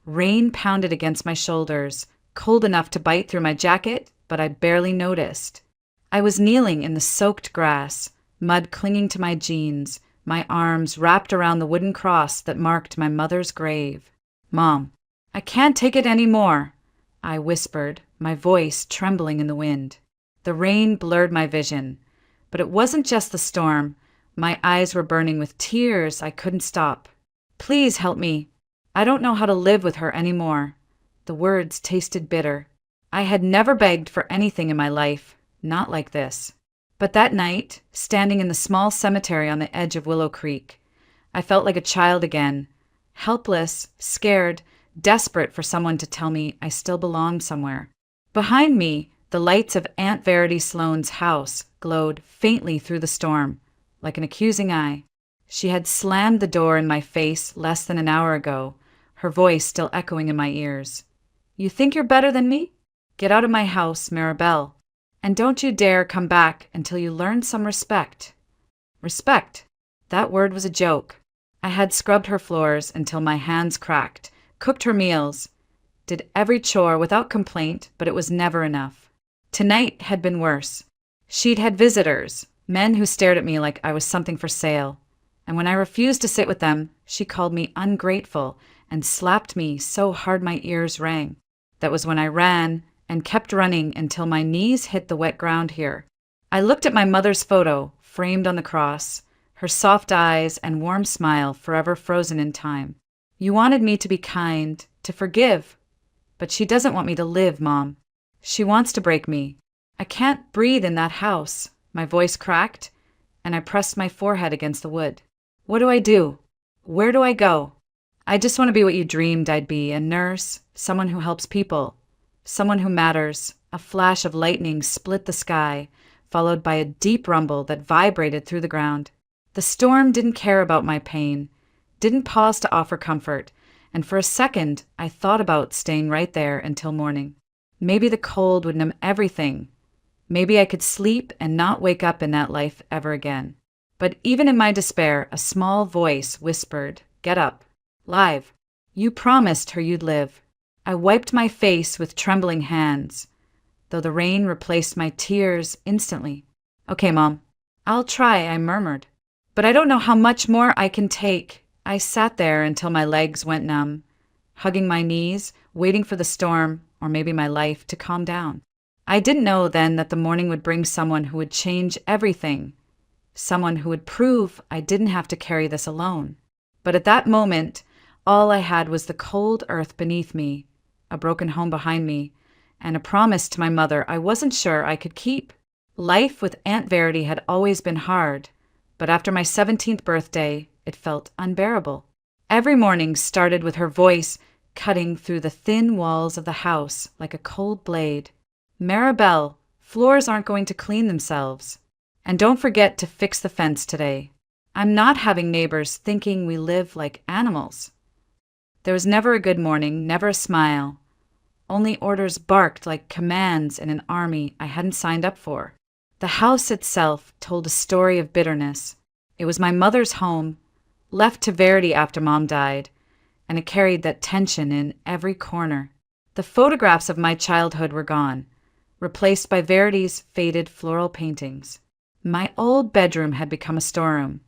Rain pounded against my shoulders, cold enough to bite through my jacket, but I barely noticed. I was kneeling in the soaked grass, mud clinging to my jeans, my arms wrapped around the wooden cross that marked my mother's grave. "Mom, I can't take it anymore," I whispered, my voice trembling in the wind. The rain blurred my vision, but it wasn't just the storm. My eyes were burning with tears I couldn't stop. "Please help me. I don't know how to live with her anymore." The words tasted bitter. I had never begged for anything in my life, not like this. But that night, standing in the small cemetery on the edge of Willow Creek, I felt like a child again, helpless, scared, desperate for someone to tell me I still belonged somewhere. Behind me, the lights of Aunt Verity Sloane's house glowed faintly through the storm, like an accusing eye. She had slammed the door in my face less than an hour ago, her voice still echoing in my ears. "You think you're better than me? Get out of my house, Maribel. And don't you dare come back until you learn some respect." Respect. That word was a joke. I had scrubbed her floors until my hands cracked, cooked her meals, did every chore without complaint, but it was never enough. Tonight had been worse. She'd had visitors, men who stared at me like I was something for sale. And when I refused to sit with them, she called me ungrateful and slapped me so hard my ears rang. That was when I ran and kept running until my knees hit the wet ground here. I looked at my mother's photo, framed on the cross, her soft eyes and warm smile forever frozen in time. "You wanted me to be kind, to forgive. But she doesn't want me to live, Mom. She wants to break me. I can't breathe in that house." My voice cracked, and I pressed my forehead against the wood. "What do I do? Where do I go?" "I just want to be what you dreamed I'd be, a nurse, someone who helps people, someone who matters." A flash of lightning split the sky, followed by a deep rumble that vibrated through the ground. The storm didn't care about my pain, didn't pause to offer comfort, and for a second I thought about staying right there until morning. Maybe the cold would numb everything. Maybe I could sleep and not wake up in that life ever again. But even in my despair, a small voice whispered, "Get up. Live. You promised her you'd live." I wiped my face with trembling hands, though the rain replaced my tears instantly. "Okay, Mom. I'll try," I murmured. "But I don't know how much more I can take." I sat there until my legs went numb, hugging my knees, waiting for the storm, or maybe my life, to calm down. I didn't know then that the morning would bring someone who would change everything, someone who would prove I didn't have to carry this alone. But at that moment, all I had was the cold earth beneath me, a broken home behind me, and a promise to my mother I wasn't sure I could keep. Life with Aunt Verity had always been hard, but after my 17th birthday, it felt unbearable. Every morning started with her voice cutting through the thin walls of the house like a cold blade. "Maribel, floors aren't going to clean themselves. And don't forget to fix the fence today. I'm not having neighbors thinking we live like animals." There was never a good morning, never a smile. Only orders barked like commands in an army I hadn't signed up for. The house itself told a story of bitterness. It was my mother's home, left to Verity after Mom died, and it carried that tension in every corner. The photographs of my childhood were gone, replaced by Verity's faded floral paintings. My old bedroom had become a storeroom,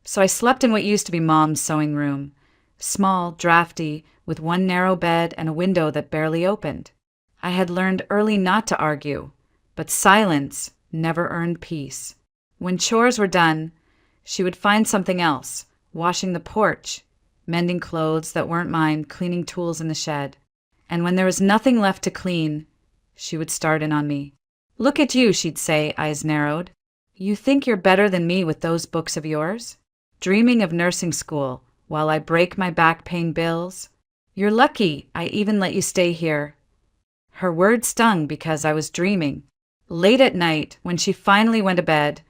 so I slept in what used to be Mom's sewing room, small, drafty, with one narrow bed and a window that barely opened. I had learned early not to argue, but silence never earned peace. When chores were done, she would find something else, washing the porch, mending clothes that weren't mine, cleaning tools in the shed. And when there was nothing left to clean, she would start in on me. "Look at you," she'd say, eyes narrowed. "You think you're better than me with those books of yours? Dreaming of nursing school while I break my back paying bills? You're lucky I even let you stay here." Her words stung because I was dreaming. Late at night, when she finally went to bed,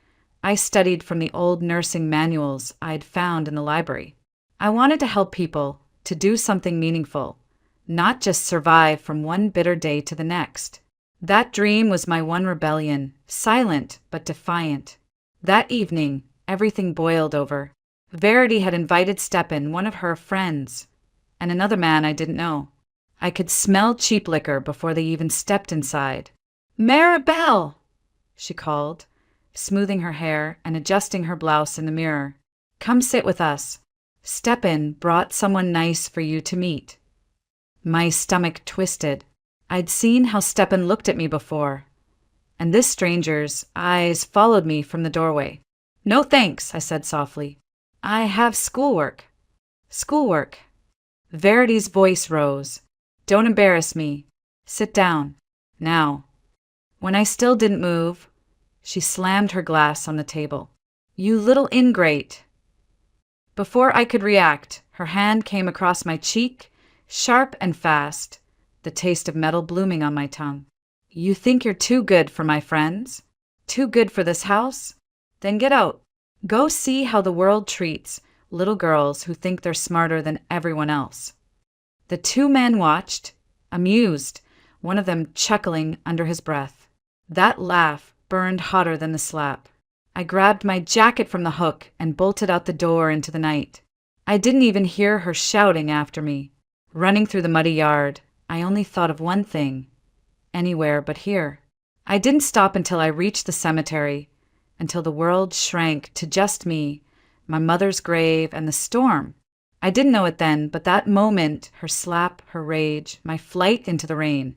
I studied from the old nursing manuals I'd found in the library. I wanted to help people, to do something meaningful, not just survive from one bitter day to the next. That dream was my one rebellion, silent but defiant. That evening, everything boiled over. Verity had invited Stepan, one of her friends, and another man I didn't know. I could smell cheap liquor before they even stepped inside. "Maribel!" she called, smoothing her hair and adjusting her blouse in the mirror. "Come sit with us. Stepan brought someone nice for you to meet." My stomach twisted. I'd seen how Stepan looked at me before, and this stranger's eyes followed me from the doorway. "No thanks," I said softly. "I have schoolwork." "Schoolwork?" Verity's voice rose. "Don't embarrass me. Sit down. Now." When I still didn't move, she slammed her glass on the table. "You little ingrate." Before I could react, her hand came across my cheek, sharp and fast, the taste of metal blooming on my tongue. "You think you're too good for my friends? Too good for this house? Then get out. Go see how the world treats little girls who think they're smarter than everyone else." The two men watched, amused, one of them chuckling under his breath. That laugh burned hotter than the slap. I grabbed my jacket from the hook and bolted out the door into the night. I didn't even hear her shouting after me. Running through the muddy yard, I only thought of one thing: anywhere but here. I didn't stop until I reached the cemetery, until the world shrank to just me, my mother's grave, and the storm. I didn't know it then, but that moment, her slap, her rage, my flight into the rain,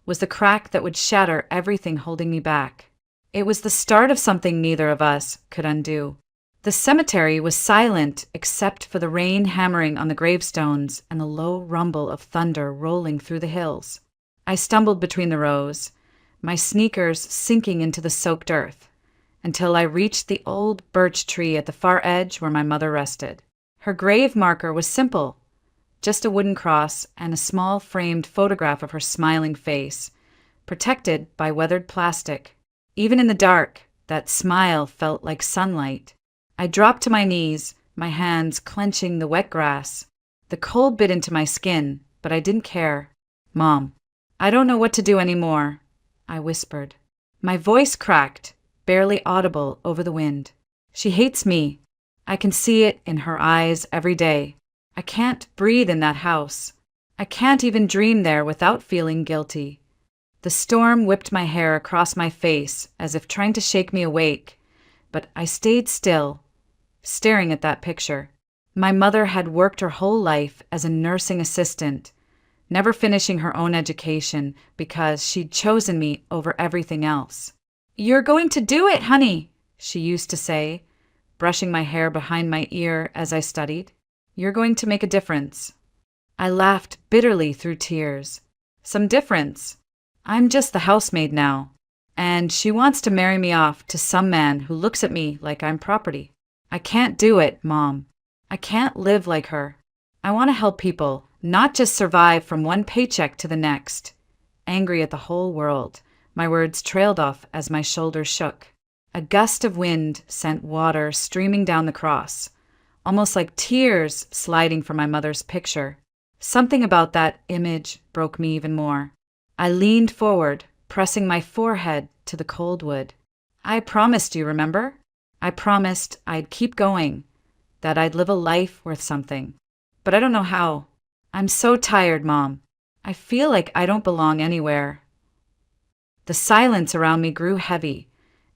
was the crack that would shatter everything holding me back. It was the start of something neither of us could undo. The cemetery was silent except for the rain hammering on the gravestones and the low rumble of thunder rolling through the hills. I stumbled between the rows, my sneakers sinking into the soaked earth, until I reached the old birch tree at the far edge where my mother rested. Her grave marker was simple, just a wooden cross and a small framed photograph of her smiling face, protected by weathered plastic. Even in the dark, that smile felt like sunlight. I dropped to my knees, my hands clenching the wet grass. The cold bit into my skin, but I didn't care. "Mom, I don't know what to do anymore," I whispered. My voice cracked, barely audible over the wind. "She hates me. I can see it in her eyes every day. I can't breathe in that house. I can't even dream there without feeling guilty." The storm whipped my hair across my face as if trying to shake me awake, but I stayed still, staring at that picture. My mother had worked her whole life as a nursing assistant, never finishing her own education because she'd chosen me over everything else. "You're going to do it, honey," she used to say, brushing my hair behind my ear as I studied. "You're going to make a difference." I laughed bitterly through tears. "Some difference? I'm just the housemaid now, and she wants to marry me off to some man who looks at me like I'm property. I can't do it, Mom. I can't live like her. I want to help people, not just survive from one paycheck to the next." Angry at the whole world, my words trailed off as my shoulders shook. A gust of wind sent water streaming down the cross, almost like tears sliding from my mother's picture. Something about that image broke me even more. I leaned forward, pressing my forehead to the cold wood. "I promised you, remember? I promised I'd keep going, that I'd live a life worth something. But I don't know how. I'm so tired, Mom. I feel like I don't belong anywhere." The silence around me grew heavy,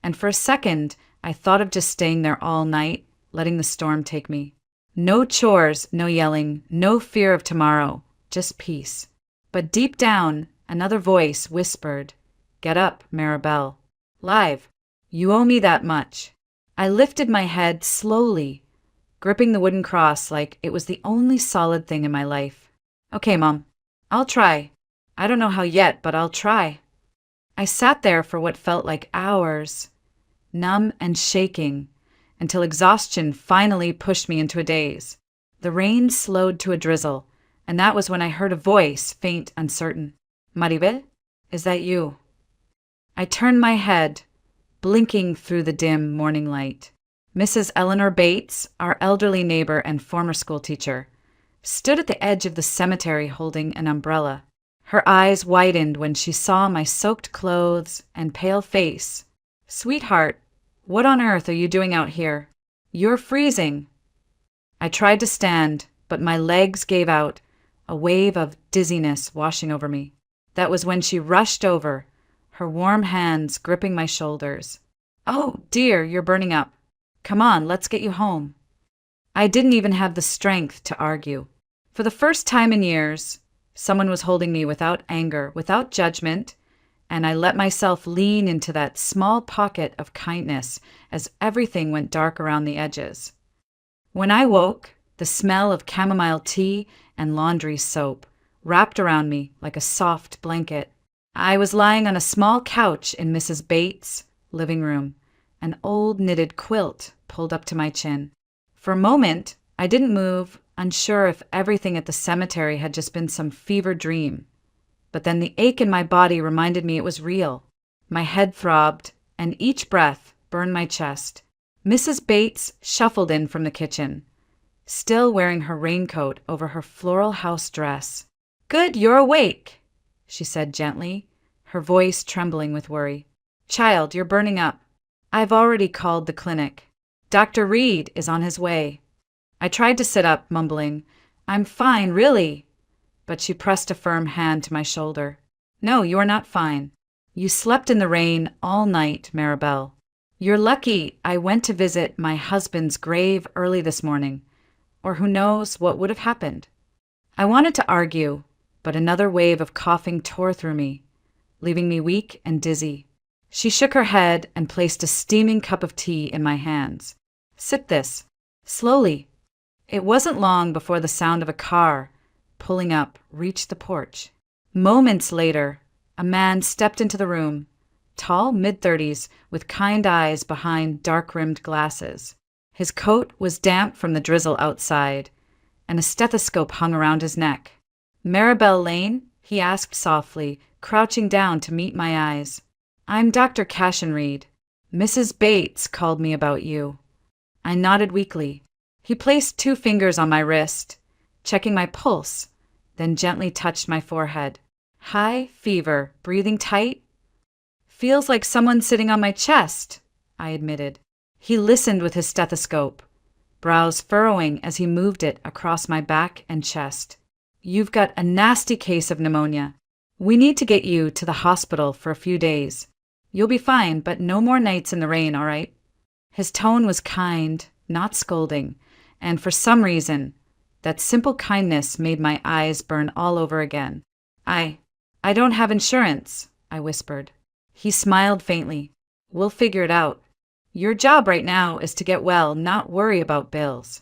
and for a second I thought of just staying there all night, letting the storm take me. No chores, no yelling, no fear of tomorrow, just peace. But deep down, another voice whispered, "Get up, Maribel. Live. You owe me that much." I lifted my head slowly, gripping the wooden cross like it was the only solid thing in my life. "Okay, Mom. I'll try. I don't know how yet, but I'll try." I sat there for what felt like hours, numb and shaking, until exhaustion finally pushed me into a daze. The rain slowed to a drizzle, and that was when I heard a voice, faint, uncertain. "Maribel, is that you?" I turned my head, blinking through the dim morning light. Mrs. Eleanor Bates, our elderly neighbor and former school teacher, stood at the edge of the cemetery holding an umbrella. Her eyes widened when she saw my soaked clothes and pale face. "Sweetheart, what on earth are you doing out here? You're freezing." I tried to stand, but my legs gave out, a wave of dizziness washing over me. That was when she rushed over, her warm hands gripping my shoulders. "Oh, dear, you're burning up. Come on, let's get you home." I didn't even have the strength to argue. For the first time in years, someone was holding me without anger, without judgment, and I let myself lean into that small pocket of kindness as everything went dark around the edges. When I woke, the smell of chamomile tea and laundry soap wrapped around me like a soft blanket. I was lying on a small couch in Mrs. Bates' living room, an old knitted quilt pulled up to my chin. For a moment, I didn't move, unsure if everything at the cemetery had just been some fever dream. But then the ache in my body reminded me it was real. My head throbbed, and each breath burned my chest. Mrs. Bates shuffled in from the kitchen, still wearing her raincoat over her floral house dress. "Good, you're awake," she said gently, her voice trembling with worry. "Child, you're burning up. I've already called the clinic. Dr. Reed is on his way." I tried to sit up, mumbling, "I'm fine, really." But she pressed a firm hand to my shoulder. "No, you are not fine. You slept in the rain all night, Maribel. You're lucky I went to visit my husband's grave early this morning, or who knows what would have happened." I wanted to argue, but another wave of coughing tore through me, leaving me weak and dizzy. She shook her head and placed a steaming cup of tea in my hands. "Sip this, slowly." It wasn't long before the sound of a car pulling up reached the porch. Moments later, a man stepped into the room, tall, mid-30s, with kind eyes behind dark-rimmed glasses. His coat was damp from the drizzle outside, and a stethoscope hung around his neck. "Maribel Lane?" he asked softly, crouching down to meet my eyes. "I'm Dr. Cashin Reed. Mrs. Bates called me about you." I nodded weakly. He placed 2 fingers on my wrist, checking my pulse, then gently touched my forehead. "High fever, breathing tight?" "Feels like someone sitting on my chest," I admitted. He listened with his stethoscope, brows furrowing as he moved it across my back and chest. "You've got a nasty case of pneumonia. We need to get you to the hospital for a few days. You'll be fine, but no more nights in the rain, all right?" His tone was kind, not scolding, and for some reason, that simple kindness made my eyes burn all over again. I don't have insurance," I whispered. He smiled faintly. "We'll figure it out. Your job right now is to get well, not worry about bills."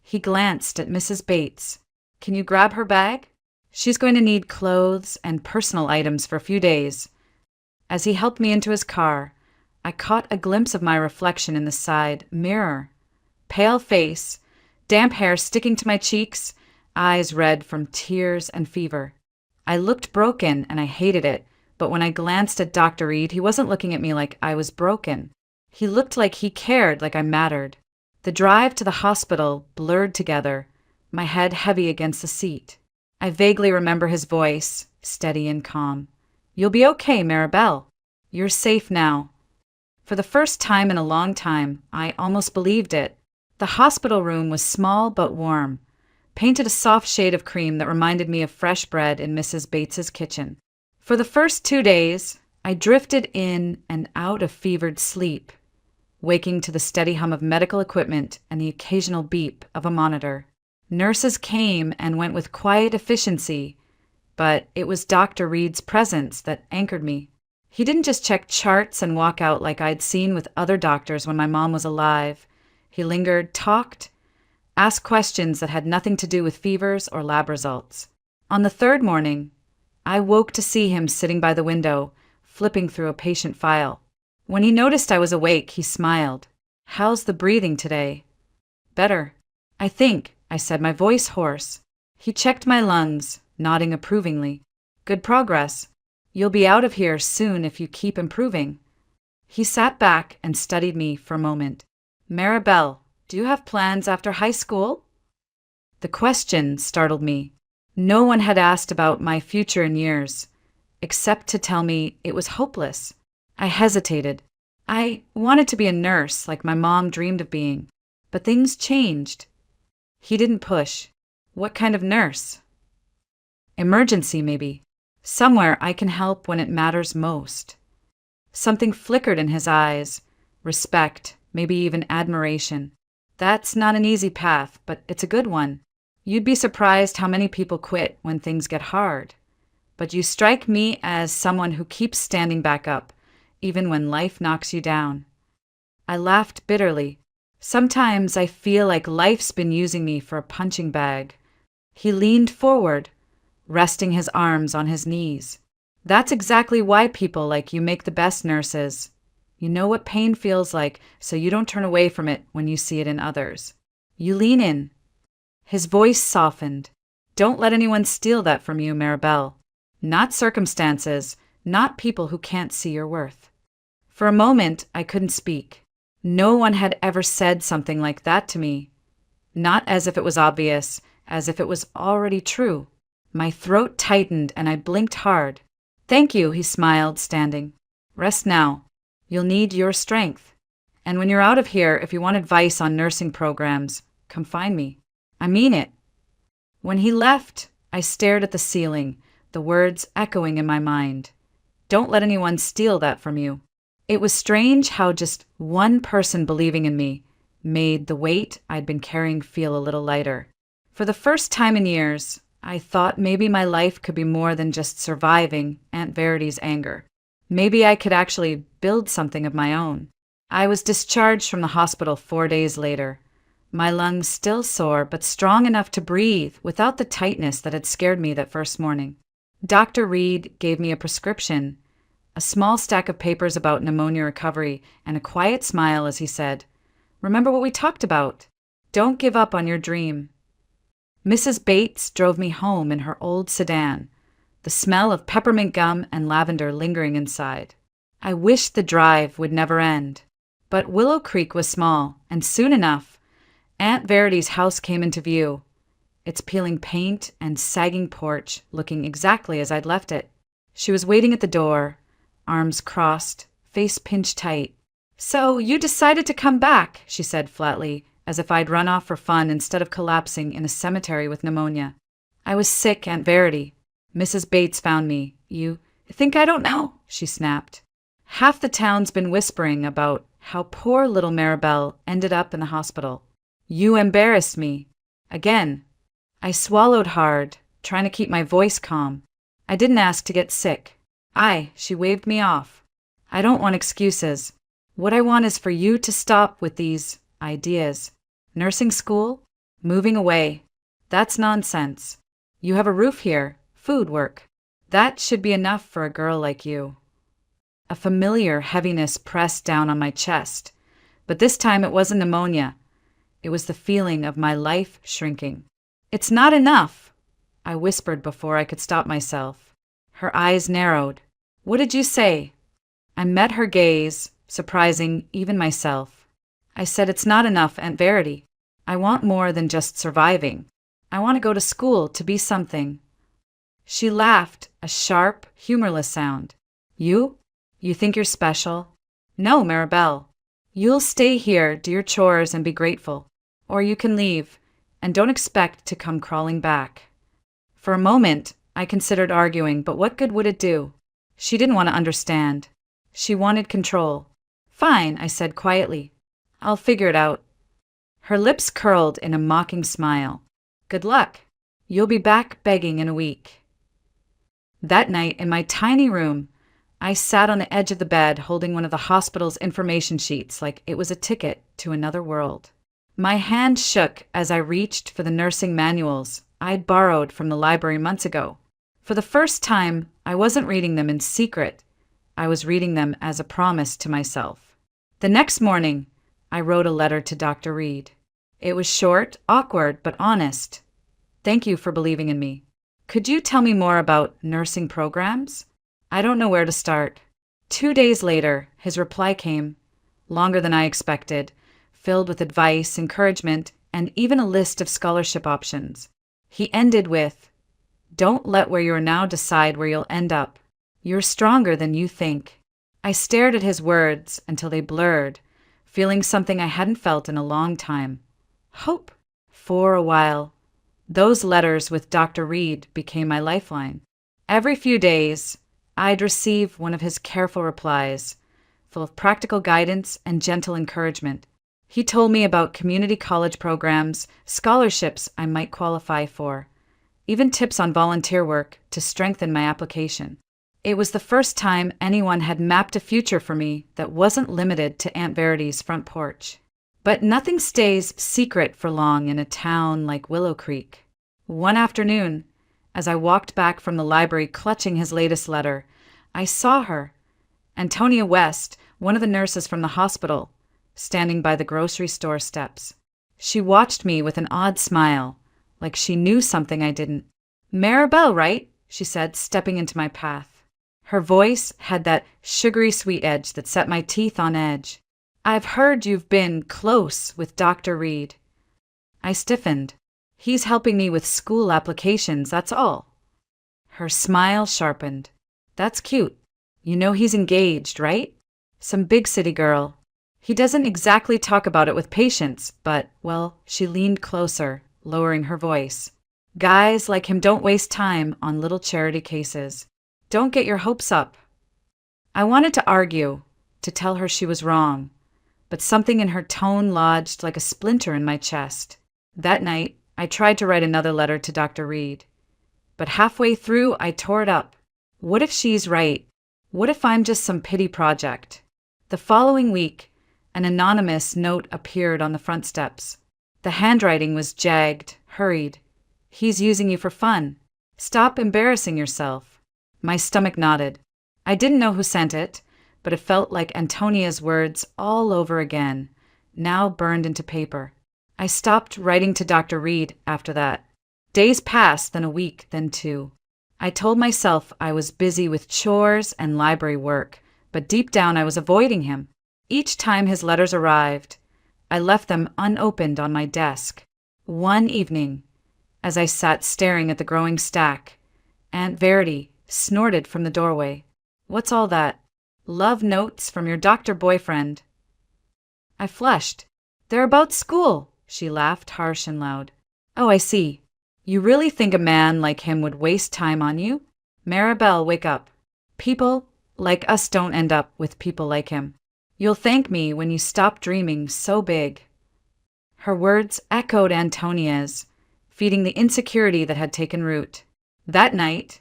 He glanced at Mrs. Bates. "Can you grab her bag? She's going to need clothes and personal items for a few days." As he helped me into his car, I caught a glimpse of my reflection in the side mirror. Pale face, damp hair sticking to my cheeks, eyes red from tears and fever. I looked broken and I hated it, but when I glanced at Dr. Reed, he wasn't looking at me like I was broken. He looked like he cared, like I mattered. The drive to the hospital blurred together, my head heavy against the seat. I vaguely remember his voice, steady and calm. "You'll be okay, Maribel. You're safe now." For the first time in a long time, I almost believed it. The hospital room was small but warm, painted a soft shade of cream that reminded me of fresh bread in Mrs. Bates's kitchen. For the first 2 days, I drifted in and out of fevered sleep, waking to the steady hum of medical equipment and the occasional beep of a monitor. Nurses came and went with quiet efficiency, but it was Dr. Reed's presence that anchored me. He didn't just check charts and walk out like I'd seen with other doctors when my mom was alive. He lingered, talked, asked questions that had nothing to do with fevers or lab results. On the 3rd morning, I woke to see him sitting by the window, flipping through a patient file. When he noticed I was awake, he smiled. "How's the breathing today?" "Better, I think," I said, my voice hoarse. He checked my lungs, nodding approvingly. "Good progress. You'll be out of here soon if you keep improving." He sat back and studied me for a moment. "Maribel, do you have plans after high school?" The question startled me. No one had asked about my future in years, except to tell me it was hopeless. I hesitated. I wanted to be a nurse like my mom dreamed of being, but things changed. He didn't push. "What kind of nurse?" Emergency, maybe. Somewhere I can help when it matters most. Something flickered in his eyes. Respect, maybe even admiration. That's not an easy path, but it's a good one. You'd be surprised how many people quit when things get hard. But you strike me as someone who keeps standing back up, even when life knocks you down. I laughed bitterly. Sometimes I feel like life's been using me for a punching bag. He leaned forward, resting his arms on his knees. That's exactly why people like you make the best nurses. You know what pain feels like, so you don't turn away from it when you see it in others. You lean in. His voice softened. Don't let anyone steal that from you, Maribel. Not circumstances, not people who can't see your worth. For a moment, I couldn't speak. No one had ever said something like that to me. Not as if it was obvious, as if it was already true. My throat tightened and I blinked hard. Thank you, he smiled, standing. Rest now. You'll need your strength. And when you're out of here, if you want advice on nursing programs, come find me. I mean it. When he left, I stared at the ceiling, the words echoing in my mind. Don't let anyone steal that from you. It was strange how just one person believing in me made the weight I'd been carrying feel a little lighter. For the first time in years, I thought maybe my life could be more than just surviving Aunt Verity's anger. Maybe I could actually build something of my own. I was discharged from the hospital 4 days later. My lungs still sore, but strong enough to breathe without the tightness that had scared me that first morning. Dr. Reed gave me a prescription, a small stack of papers about pneumonia recovery, and a quiet smile as he said, "Remember what we talked about. Don't give up on your dream." Mrs. Bates drove me home in her old sedan, the smell of peppermint gum and lavender lingering inside. I wished the drive would never end. But Willow Creek was small, and soon enough, Aunt Verity's house came into view, its peeling paint and sagging porch looking exactly as I'd left it. She was waiting at the door, arms crossed, face pinched tight. "So you decided to come back," she said flatly, as if I'd run off for fun instead of collapsing in a cemetery with pneumonia. "I was sick, Aunt Verity. Mrs. Bates found me. You think I don't know?" she snapped. "Half the town's been whispering about how poor little Maribel ended up in the hospital. You embarrassed me. Again." I swallowed hard, trying to keep my voice calm. "I didn't ask to get sick." She waved me off. "I don't want excuses. What I want is for you to stop with these ideas. Nursing school? Moving away. That's nonsense. You have a roof here, food work. That should be enough for a girl like you." A familiar heaviness pressed down on my chest, but this time it wasn't pneumonia. It was the feeling of my life shrinking. "It's not enough," I whispered before I could stop myself. Her eyes narrowed. "What did you say?" I met her gaze, surprising even myself. I said, "It's not enough, Aunt Verity. I want more than just surviving. I want to go to school to be something." She laughed, a sharp, humorless sound. You? You think you're special? No, Maribel. You'll stay here, do your chores, and be grateful. Or you can leave, and don't expect to come crawling back. For a moment, I considered arguing, but what good would it do? She didn't want to understand. She wanted control. "Fine," I said quietly. "I'll figure it out." Her lips curled in a mocking smile. "Good luck. You'll be back begging in a week." That night, in my tiny room, I sat on the edge of the bed holding one of the hospital's information sheets like it was a ticket to another world. My hand shook as I reached for the nursing manuals I'd borrowed from the library months ago. For the first time, I wasn't reading them in secret. I was reading them as a promise to myself. The next morning, I wrote a letter to Dr. Reed. It was short, awkward, but honest. "Thank you for believing in me. Could you tell me more about nursing programs? I don't know where to start." 2 days later, his reply came, longer than I expected, filled with advice, encouragement, and even a list of scholarship options. He ended with, "Don't let where you are now decide where you'll end up. You're stronger than you think." I stared at his words until they blurred, feeling something I hadn't felt in a long time. Hope. For a while. Those letters with Dr. Reed became my lifeline. Every few days, I'd receive one of his careful replies, full of practical guidance and gentle encouragement. He told me about community college programs, scholarships I might qualify for, even tips on volunteer work to strengthen my application. It was the first time anyone had mapped a future for me that wasn't limited to Aunt Verity's front porch. But nothing stays secret for long in a town like Willow Creek. One afternoon, as I walked back from the library clutching his latest letter, I saw her, Antonia West, one of the nurses from the hospital, standing by the grocery store steps. She watched me with an odd smile, like she knew something I didn't. "Maribel, right?" she said, stepping into my path. Her voice had that sugary sweet edge that set my teeth on edge. "I've heard you've been close with Dr. Reed." I stiffened. "He's helping me with school applications, that's all." Her smile sharpened. "That's cute. You know he's engaged, right? Some big city girl. He doesn't exactly talk about it with patience, but, well," she leaned closer, lowering her voice. "Guys like him don't waste time on little charity cases. Don't get your hopes up." I wanted to argue, to tell her she was wrong, but something in her tone lodged like a splinter in my chest. That night, I tried to write another letter to Dr. Reed, but halfway through, I tore it up. What if she's right? What if I'm just some pity project? The following week, an anonymous note appeared on the front steps. The handwriting was jagged, hurried. "He's using you for fun. Stop embarrassing yourself." My stomach knotted. I didn't know who sent it, but it felt like Antonia's words all over again, now burned into paper. I stopped writing to Dr. Reed after that. Days passed, then a week, then two. I told myself I was busy with chores and library work, but deep down I was avoiding him. Each time his letters arrived, I left them unopened on my desk. One evening, as I sat staring at the growing stack, Aunt Verity snorted from the doorway. "What's all that? Love notes from your doctor boyfriend." I flushed. "They're about school," she laughed, harsh and loud. "Oh, I see. You really think a man like him would waste time on you? Maribel, wake up. People like us don't end up with people like him. You'll thank me when you stop dreaming so big." Her words echoed Antonia's, feeding the insecurity that had taken root. That night,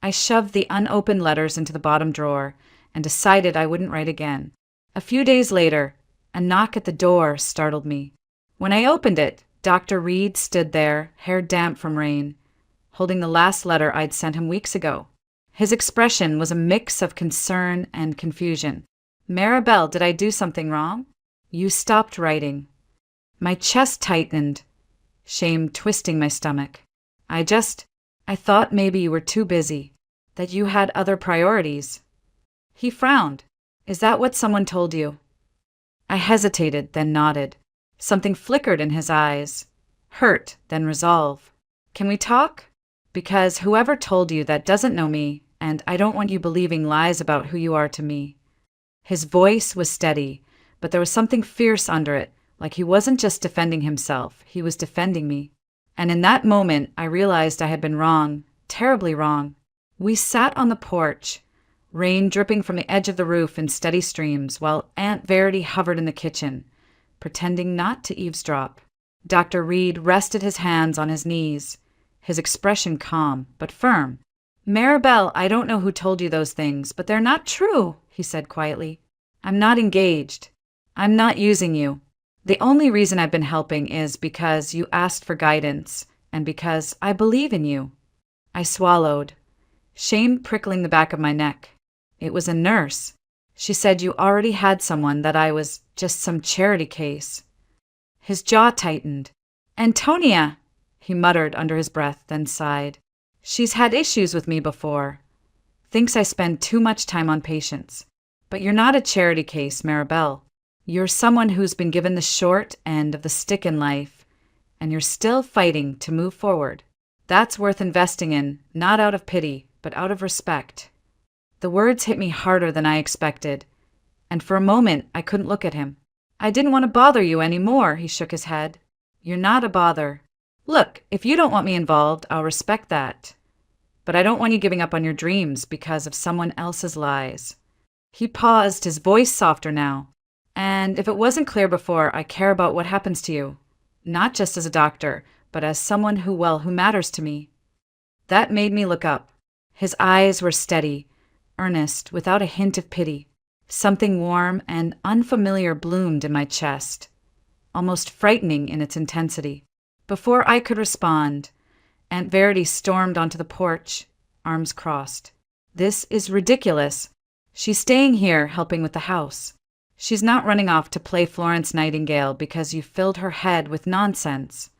I shoved the unopened letters into the bottom drawer and decided I wouldn't write again. A few days later, a knock at the door startled me. When I opened it, Dr. Reed stood there, hair damp from rain, holding the last letter I'd sent him weeks ago. His expression was a mix of concern and confusion. "Maribel, did I do something wrong?" "You stopped writing." My chest tightened, shame twisting my stomach. I thought maybe you were too busy, that you had other priorities." He frowned. "Is that what someone told you?" I hesitated, then nodded. Something flickered in his eyes. Hurt, then resolve. "Can we talk? Because whoever told you that doesn't know me, and I don't want you believing lies about who you are to me." His voice was steady, but there was something fierce under it, like he wasn't just defending himself, he was defending me. And in that moment, I realized I had been wrong, terribly wrong. We sat on the porch, rain dripping from the edge of the roof in steady streams, while Aunt Verity hovered in the kitchen, pretending not to eavesdrop. Dr. Reed rested his hands on his knees, his expression calm but firm. "Maribel, I don't know who told you those things, but they're not true," he said quietly. "I'm not engaged. I'm not using you. The only reason I've been helping is because you asked for guidance and because I believe in you." I swallowed, shame prickling the back of my neck. It was a nurse. She said you already had someone, that I was just some charity case. His jaw tightened. "Antonia," he muttered under his breath, then sighed. "She's had issues with me before. Thinks I spend too much time on patients. But you're not a charity case, Maribel. You're someone who's been given the short end of the stick in life, and you're still fighting to move forward. That's worth investing in, not out of pity, but out of respect." The words hit me harder than I expected, and for a moment I couldn't look at him. "I didn't want to bother you any more," he shook his head. "You're not a bother. Look, if you don't want me involved, I'll respect that. But I don't want you giving up on your dreams because of someone else's lies. He paused, his voice softer now. And if it wasn't clear before, I care about what happens to you. Not just as a doctor, but as someone who matters to me. That made me look up. His eyes were steady, earnest, without a hint of pity. Something warm and unfamiliar bloomed in my chest, almost frightening in its intensity. Before I could respond, Aunt Verity stormed onto the porch, arms crossed. This is ridiculous. She's staying here helping with the house. She's not running off to play Florence Nightingale because you filled her head with nonsense.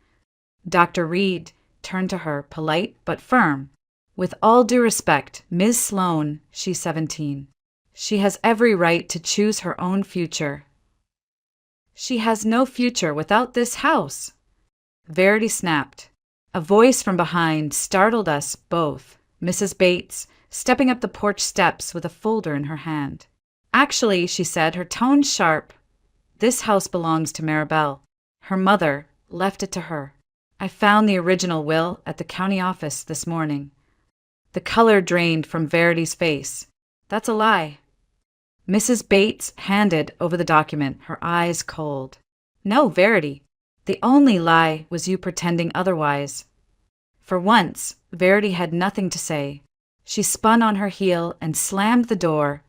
Dr. Reed turned to her, polite but firm. With all due respect, Ms. Sloane, she's 17. She has every right to choose her own future. She has no future without this house. Verity snapped. A voice from behind startled us both. Mrs. Bates, stepping up the porch steps with a folder in her hand. Actually, she said, her tone sharp, this house belongs to Maribel. Her mother left it to her. I found the original will at the county office this morning. The color drained from Verity's face. That's a lie. Mrs. Bates handed over the document, her eyes cold. No, Verity. The only lie was you pretending otherwise. For once, Verity had nothing to say. She spun on her heel and slammed the door,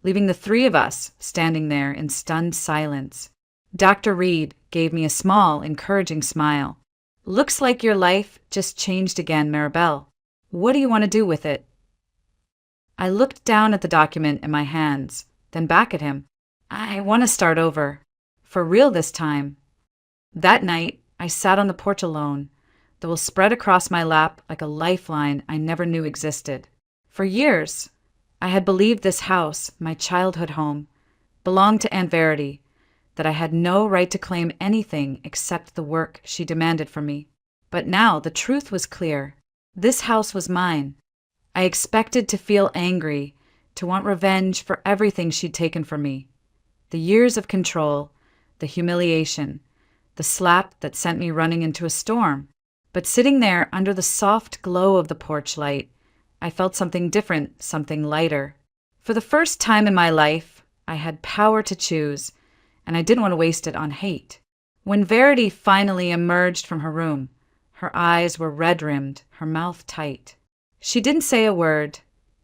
leaving the three of us standing there in stunned silence. Dr. Reed gave me a small, encouraging smile. Looks like your life just changed again, Maribel. What do you want to do with it? I looked down at the document in my hands, then back at him. I want to start over. For real this time. That night, I sat on the porch alone, the will spread across my lap like a lifeline I never knew existed. For years, I had believed this house, my childhood home, belonged to Aunt Verity, that I had no right to claim anything except the work she demanded from me. But now the truth was clear. This house was mine. I expected to feel angry, to want revenge for everything she'd taken from me. The years of control, the humiliation, the slap that sent me running into a storm. But sitting there under the soft glow of the porch light, I felt something different, something lighter. For the first time in my life, I had power to choose, and I didn't want to waste it on hate. When Verity finally emerged from her room, her eyes were red-rimmed, her mouth tight. She didn't say a word,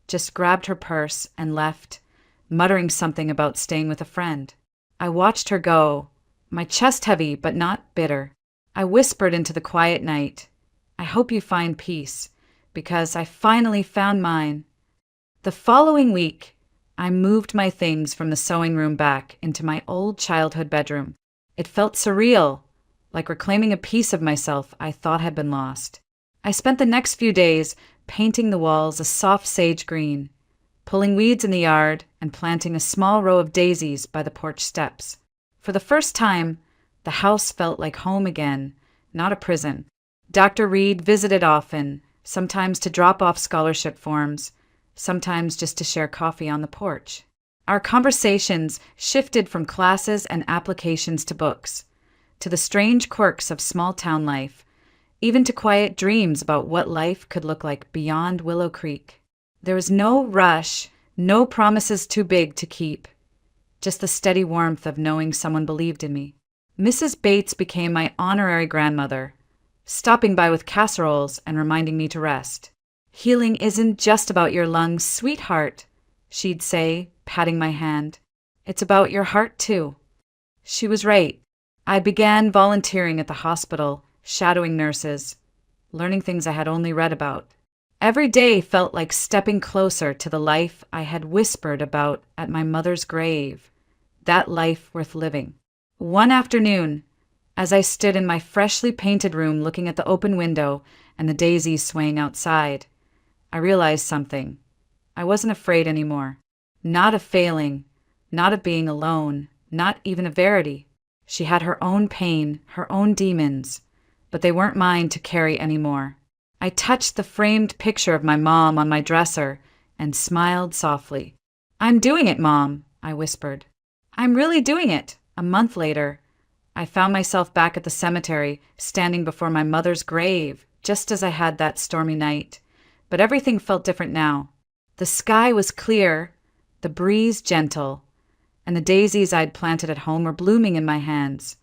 just grabbed her purse and left, muttering something about staying with a friend. I watched her go, my chest heavy but not bitter. I whispered into the quiet night, I hope you find peace, because I finally found mine. The following week, I moved my things from the sewing room back into my old childhood bedroom. It felt surreal, like reclaiming a piece of myself I thought had been lost. I spent the next few days painting the walls a soft sage green, pulling weeds in the yard, and planting a small row of daisies by the porch steps. For the first time, the house felt like home again, not a prison. Dr. Reed visited often, sometimes to drop off scholarship forms, sometimes just to share coffee on the porch. Our conversations shifted from classes and applications to books, to the strange quirks of small-town life, even to quiet dreams about what life could look like beyond Willow Creek. There was no rush, no promises too big to keep, just the steady warmth of knowing someone believed in me. Mrs. Bates became my honorary grandmother, stopping by with casseroles and reminding me to rest. Healing isn't just about your lungs, sweetheart, she'd say, patting my hand. It's about your heart, too. She was right. I began volunteering at the hospital, shadowing nurses, learning things I had only read about. Every day felt like stepping closer to the life I had whispered about at my mother's grave, that life worth living. One afternoon, as I stood in my freshly painted room looking at the open window and the daisies swaying outside, I realized something. I wasn't afraid anymore. Not of failing, not of being alone, not even of Verity. She had her own pain, her own demons, but they weren't mine to carry anymore. I touched the framed picture of my mom on my dresser and smiled softly. I'm doing it, Mom, I whispered. I'm really doing it. A month later, I found myself back at the cemetery, standing before my mother's grave, just as I had that stormy night. But everything felt different now. The sky was clear, the breeze gentle, and the daisies I'd planted at home were blooming in my hands,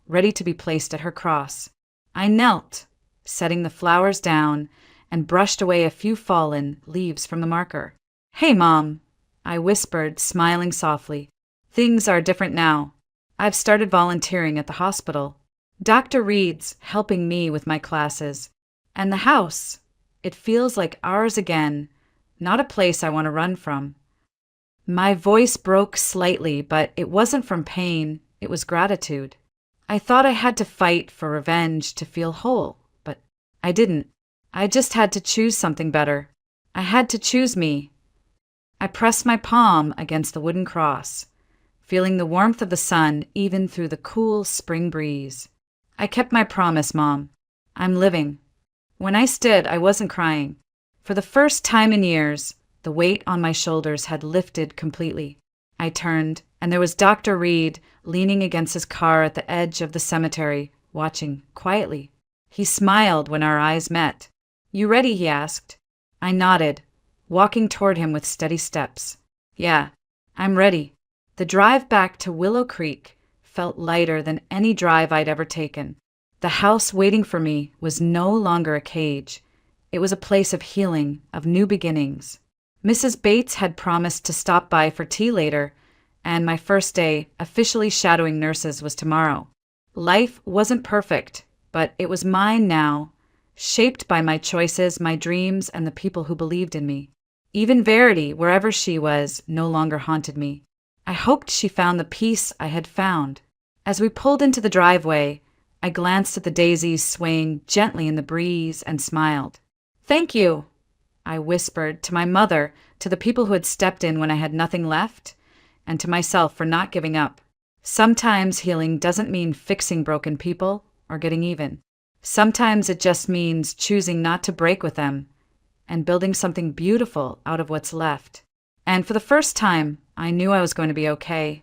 ready to be placed at her cross. I knelt, setting the flowers down, and brushed away a few fallen leaves from the marker. "Hey, Mom," I whispered, smiling softly. "Things are different now. I've started volunteering at the hospital. Dr. Reed's helping me with my classes. And the house, it feels like ours again, not a place I want to run from." My voice broke slightly, but it wasn't from pain, it was gratitude. I thought I had to fight for revenge to feel whole, but I didn't. I just had to choose something better. I had to choose me. I pressed my palm against the wooden cross, feeling the warmth of the sun even through the cool spring breeze. I kept my promise, Mom. I'm living. When I stood, I wasn't crying. For the first time in years, the weight on my shoulders had lifted completely. I turned, and there was Dr. Reed leaning against his car at the edge of the cemetery, watching quietly. He smiled when our eyes met. "You ready?" he asked. I nodded, walking toward him with steady steps. "Yeah, I'm ready." The drive back to Willow Creek felt lighter than any drive I'd ever taken. The house waiting for me was no longer a cage. It was a place of healing, of new beginnings. Mrs. Bates had promised to stop by for tea later, and my first day officially shadowing nurses was tomorrow. Life wasn't perfect, but it was mine now, shaped by my choices, my dreams, and the people who believed in me. Even Verity, wherever she was, no longer haunted me. I hoped she found the peace I had found. As we pulled into the driveway, I glanced at the daisies swaying gently in the breeze and smiled. "Thank you," I whispered to my mother, to the people who had stepped in when I had nothing left, and to myself for not giving up. Sometimes healing doesn't mean fixing broken people or getting even. Sometimes it just means choosing not to break with them and building something beautiful out of what's left. And for the first time, I knew I was going to be okay.